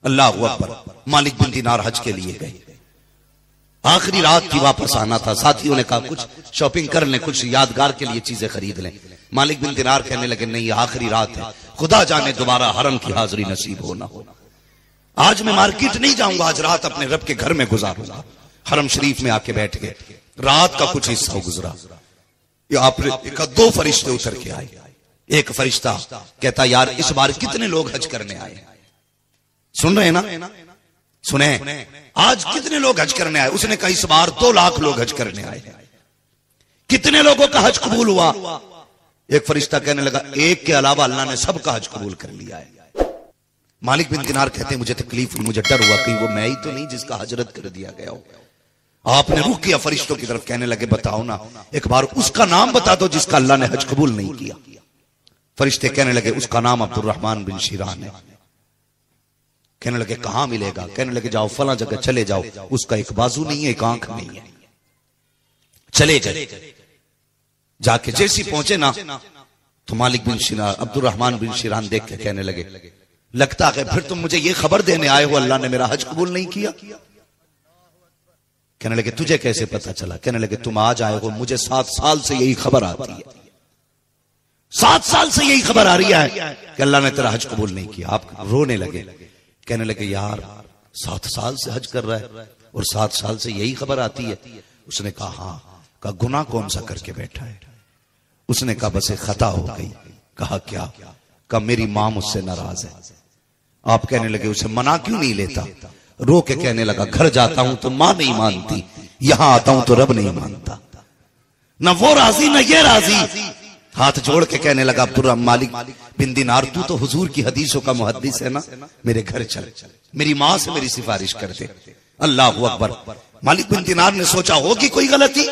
اللہ اکبر. مالک بن دینار حج کے لیے گئے. آخری رات کی واپس آنا تھا. ساتھیوں نے کہا کچھ شاپنگ کر لیں, کچھ یادگار کے لیے چیزیں خرید لیں. مالک بن دینار کہنے لگے نہیں, یہ آخری رات ہے, خدا جانے دوبارہ حرم کی حاضری نصیب ہونا ہو. آج میں مارکیٹ نہیں جاؤں گا, آج رات اپنے رب کے گھر میں گزاروں گا. حرم شریف میں آ کے بیٹھ گئے. رات کا کچھ حصہ گزرا. آپ نے دو فرشتے اتر کے آئے. ایک فرشتہ کہتا یار اس بار کتنے لوگ حج کرنے آئے. سن رہے ہیں نا, سنیں, آج کتنے لوگ حج کرنے آئے. اس نے کہا اس بار 2 لاکھ لوگ حج کرنے آئے. کتنے لوگوں کا حج قبول ہوا. ایک فرشتہ کہنے لگا ایک کے علاوہ اللہ نے سب کا حج قبول کر لیا ہے. مالک بن دینار کہتے ہیں مجھے تکلیف ہوئی, مجھے ڈر ہوا کہ وہ میں ہی تو نہیں جس کا حجرت کر دیا گیا ہو. آپ نے رخ کیا فرشتوں کی طرف, کہنے لگے بتاؤ نا ایک بار اس کا نام بتا دو جس کا اللہ نے حج قبول نہیں کیا. فرشتے کہنے لگے اس کا نام عبد الرحمن بن شیران ہے. کہنے لگے کہاں ملے گا. کہنے لگے جاؤ فلاں جگہ چلے جاؤ, اس کا ایک بازو نہیں ہے, ایک آنکھ نہیں ہے. چلے گئے. جا کے جیسی پہنچے نا تو مالک بن شیران, عبد الرحمن بن شیران دیکھ کے کہنے لگے لگتا ہے پھر تم مجھے یہ خبر دینے آئے ہو اللہ نے میرا حج قبول نہیں کیا. کہنے لگے تجھے کیسے پتا چلا. کہنے لگے تم آج آئے ہو, مجھے 7 سال سے یہی خبر آتی ہے, 7 سال سے یہی خبر آ رہی ہے کہ اللہ نے تیرا حج قبول نہیں کیا. آپ رونے لگے. کہنے لگے یار 7 سال سے حج کر رہا ہے اور 7 سال سے یہی خبر آتی ہے. اس نے کہا ہاں. کہا گناہ کون سا کر کے بیٹھا ہے. اس نے کہا بس ایک خطا ہو گئی. کہا کیا. کہا میری ماں مجھ سے ناراض ہے. آپ کہنے لگے اسے منع کیوں نہیں لیتا. رو کے کہنے لگا گھر جاتا ہوں تو ماں نہیں مانتی, یہاں آتا ہوں تو رب نہیں مانتا. نہ وہ راضی نہ یہ راضی. ہاتھ جوڑ کے کہنے لگا عبد الرحمن مالک بن دینار تو حضور کی حدیثوں کا محدث ہے نا, میرے گھر چل, میری ماں سے میری سفارش کر دے. اللہ اکبر. مالک بن دینار نے سوچا ہوگی کوئی غلطی.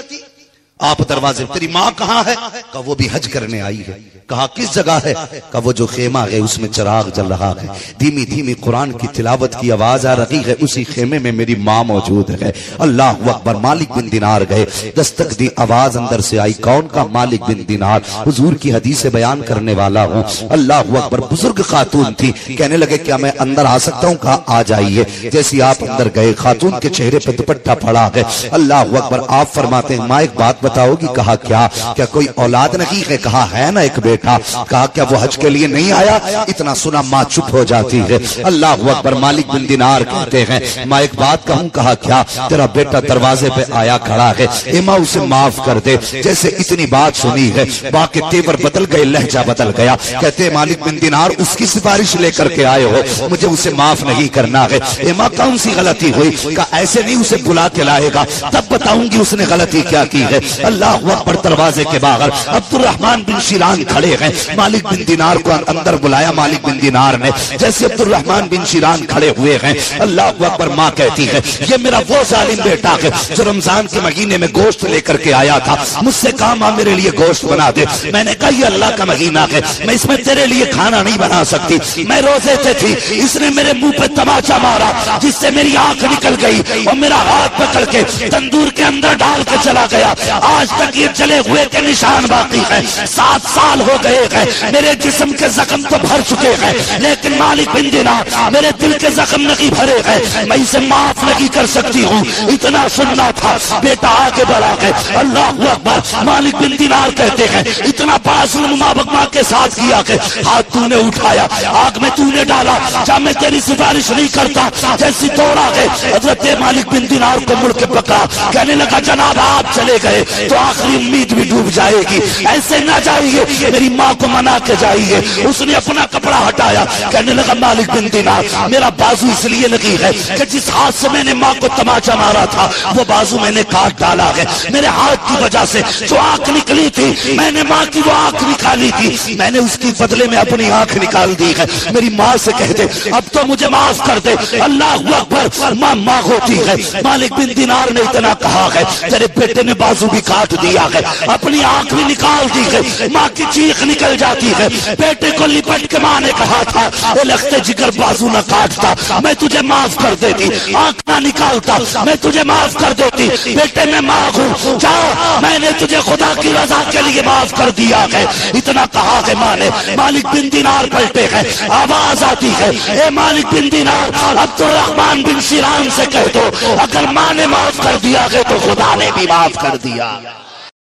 آپ دروازے, تیری ماں کہاں ہے. کہا وہ بھی حج کرنے آئی ہے. کہا کس جگہ ہے. کہا وہ جو خیمہ ہے اس میں چراغ جل رہا ہے, دھیمی دھیمی قرآن کی تلاوت کی آواز آ رہی ہے, اسی خیمے میں میری ماں موجود ہے. اللہ اکبر. مالک بن دینار گئے, دستک دی, آواز اندر سے آئی. کون کا. مالک بن دینار, حضور کی حدیث بیان کرنے والا ہوں. اللہ اکبر. بزرگ خاتون تھی. کہنے لگے کیا میں اندر آ سکتا ہوں. کہا آ جائیے. جیسی آپ اندر گئے خاتون کے چہرے پہ دوپٹہ پڑا ہے. اللہ اکبر. آپ فرماتے ہیں ماں ایک بات بتاؤ گی. کہا کیا کوئی اولاد نہیں ہے. کہا ہے نا ایک بیٹا. کہا کیا وہ حج کے لیے نہیں آیا. اتنا سنا ماں چپ ہو جاتی ہے. اللہ اکبر. مالک بن دینار کہتے ہیں ماں ایک بات کہوں. کہا کیا. تیرا بیٹا دروازے پہ آیا کھڑا ہے, اے ماں اسے معاف کر دے. جیسے اتنی بات سنی ہے ماں کے تیور بدل گئے, لہجہ بدل گیا. کہتے ہیں مالک بن دینار اس کی سفارش لے کر کے آئے ہو, مجھے اسے معاف نہیں کرنا ہے. اے ماں کون سی غلطی ہوئی. کہا ایسے نہیں, اسے بلا کے لائے گا تب بتاؤں گی اس نے غلطی کیا کی ہے. اللہ اکبر. دروازے کے باہر عبد الرحمن بن شیران کھڑے ہیں. مالک بن دینار کو اندر بلایا. مالک بن دینار نے جیسے عبد الرحمن بن شیران کھڑے ہوئے ہیں. اللہ اکبر. ماں کہتی ہے یہ میرا وہ ظالم بیٹا ہے جو رمضان کے مہینے میں گوشت لے کر کے آیا تھا. مجھ سے کہا ماں میرے لیے گوشت بنا دے. میں نے کہا یہ اللہ کا مہینہ ہے, میں اس میں تیرے لیے کھانا نہیں بنا سکتی, میں روزے سے تھی. اس نے میرے منہ پہ تماچا مارا جس سے میری آنکھ نکل گئی اور میرا ہاتھ پکڑ کے تندور کے اندر ڈال کے چلا گیا. آج تک یہ چلے ہوئے کے نشان باقی ہے. 7 سال ہو گئے ہیں, میرے جسم کے زخم تو بھر چکے ہیں لیکن مالک بن دینار میرے دل کے زخم نہیں بھرے ہیں, میں اسے معاف نہیں کر سکتی ہوں. اتنا سننا تھا. بیٹا آگے بڑھا ہے. اللہ اکبر. مالک بن دینار کہتے ہیں اتنا بڑا ظلم ماں کے ساتھ کیا کہ ہاتھ تو نے اٹھایا, آگ میں تو نے ڈالا, جب میں تیری سفارش نہیں کرتا. جیسی توڑا ہے حضرت مالک بن دینار کو مڑ کے پکڑا. کہنے لگا جناب آپ چلے گئے تو آخری امید بھی ڈوب جائے گی, ایسے نہ جائیے, میری ماں کو منا کے جائیے. اس نے اپنا کپڑا ہٹایا. کہنے لگا مالک بن دینار میرا بازو اس لیے لگی ہے کہ جس ہاتھ سے میں نے ماں کو تماچا مارا تھا وہ بازو میں نے کاٹ ڈالا ہے. میرے ہاتھ کی وجہ سے جو آنکھ نکلی تھی میں نے ماں کی وہ آنکھ نکالی تھی, میں نے اس کی بدلے میں اپنی آنکھ نکال دی ہے. میری ماں سے کہہ دے اب تو مجھے معاف کر دے. اللہ اکبر. ماں ہوتی ہے. مالک بن دینار نے اتنا کہا ہے تیرے بیٹے نے بازو بھی بھی کاٹ دیا ہے، اپنی آنکھ بھی نکال دی ہے، ماں کی چیخ نکل جاتی ہے۔ بیٹے کو لپٹ کے ماں نے کہا تھا اے لخت جگر بازو نہ کاٹتا، میں تجھے معاف کر دیتی، آنکھ نہ نکالتا، میں تجھے معاف کر دیتی۔ بیٹے میں ماں ہوں، جا میں نے تجھے خدا کی رضا کے لیے معاف کر دیا ہے۔ اتنا کہا ہے ماں نے، مالک بن دینار پلٹے ہیں، آواز آتی ہے اے مالک بن دینار، عبد الرحمن بن سیران سے کہہ دو اگر ماں نے معاف کر دیا ہے تو خدا نے بھی معاف کر دیا۔